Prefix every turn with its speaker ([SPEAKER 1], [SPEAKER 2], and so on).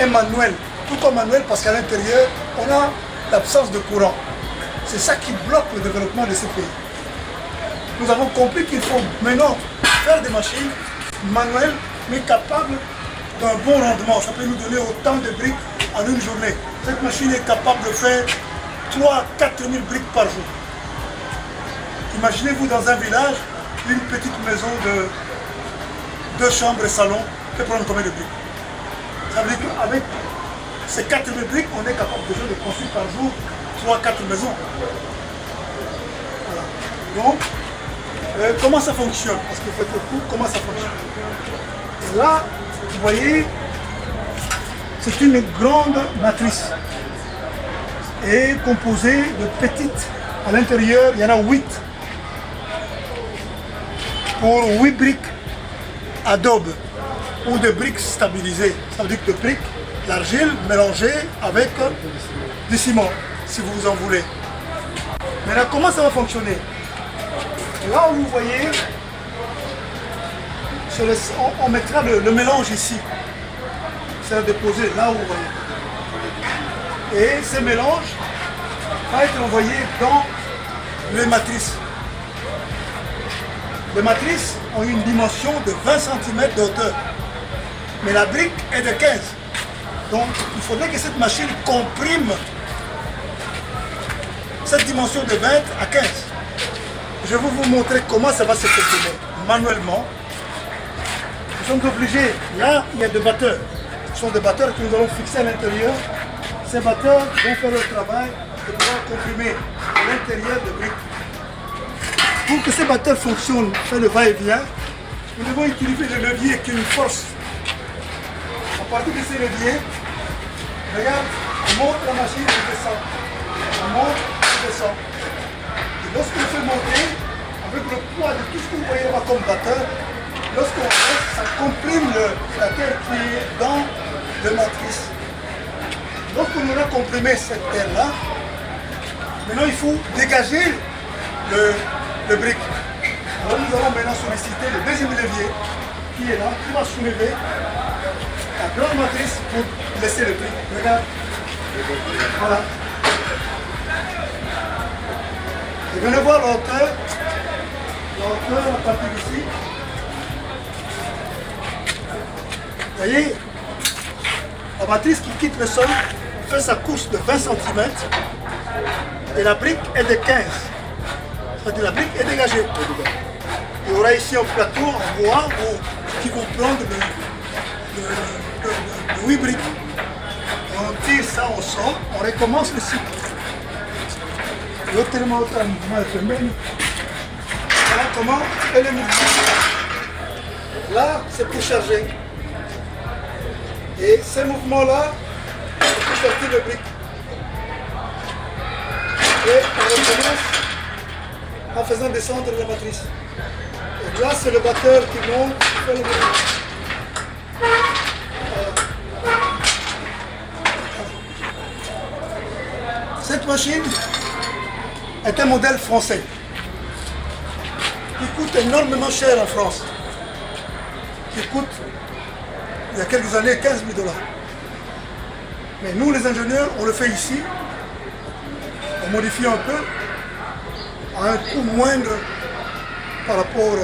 [SPEAKER 1] est manuel. Pourquoi manuel? Parce qu'à l'intérieur, on a l'absence de courant. C'est ça qui bloque le développement de ces pays. Nous avons compris qu'il faut maintenant faire des machines manuelles, mais capables d'un bon rendement. Ça peut nous donner autant de briques en une journée. Cette machine est capable de faire 3 à 4 000 briques par jour. Imaginez-vous dans un village, une petite maison de 2 chambres et salon, peut prendre combien de briques? Ça veut dire qu'avec ces 4 000 briques, on est capable déjà de construire par jour 3 à 4 maisons. Voilà. Donc, comment ça fonctionne? Parce qu'il faut être au cours, comment ça fonctionne? Et là, vous voyez, c'est une grande matrice. Et composée de petites. À l'intérieur, il y en a 8. Pour 8 briques adobe ou de briques stabilisées. Ça veut dire que de briques, l'argile mélangée avec du ciment, si vous en voulez. Maintenant, comment ça va fonctionner? Là où vous voyez, on mettra le mélange ici. Ça va déposer là où vous voyez. Et ce mélange va être envoyé dans les matrices. Les matrices ont une dimension de 20 cm de hauteur. Mais la brique est de 15. Donc il faudrait que cette machine comprime cette dimension de 20 à 15. Je vais vous montrer comment ça va se comprimer manuellement. Nous sommes obligés, là il y a des batteurs. Ce sont des batteurs que nous allons fixer à l'intérieur. Ces batteurs vont faire le travail de pouvoir comprimer à l'intérieur de briques. Pour que ces batteurs fonctionnent, faire le va-et-vient, nous devons utiliser le levier qui est une force. À partir de ces leviers, regarde, on monte la machine, on descend. On monte, on descend. Et lorsqu'on fait monter, avec le poids de tout ce que vous voyez là comme batteur, lorsqu'on reste, ça comprime la terre qui est dans la matrice. Lorsqu'on aura comprimé cette terre-là, maintenant il faut dégager le brique. Alors nous allons maintenant solliciter le deuxième levier qui est là, qui va soulever la grande matrice pour laisser le brique. Regarde. Voilà. Et venez voir la hauteur à partir d'ici. Vous voyez, la matrice qui quitte le sol fait sa course de 20 cm et la brique est de 15. C'est-à-dire la brique est dégagée. Il y aura ici un plateau en bois qui vont prendre le 8 briques. Et on tire ça au sol, on recommence le cycle. Voilà comment elle est mouvement. Là, c'est pour charger. Et ce mouvement-là, c'est pour sortir le brique. Et on recommence en faisant descendre la matrice. Et là, c'est le batteur qui monte, qui fait le mouvement. Cette machine est un modèle français qui coûte énormément cher en France. Qui coûte, il y a quelques années, 15 000 $. Mais nous, les ingénieurs, on le fait ici. On modifie un peu à un coût moindre par rapport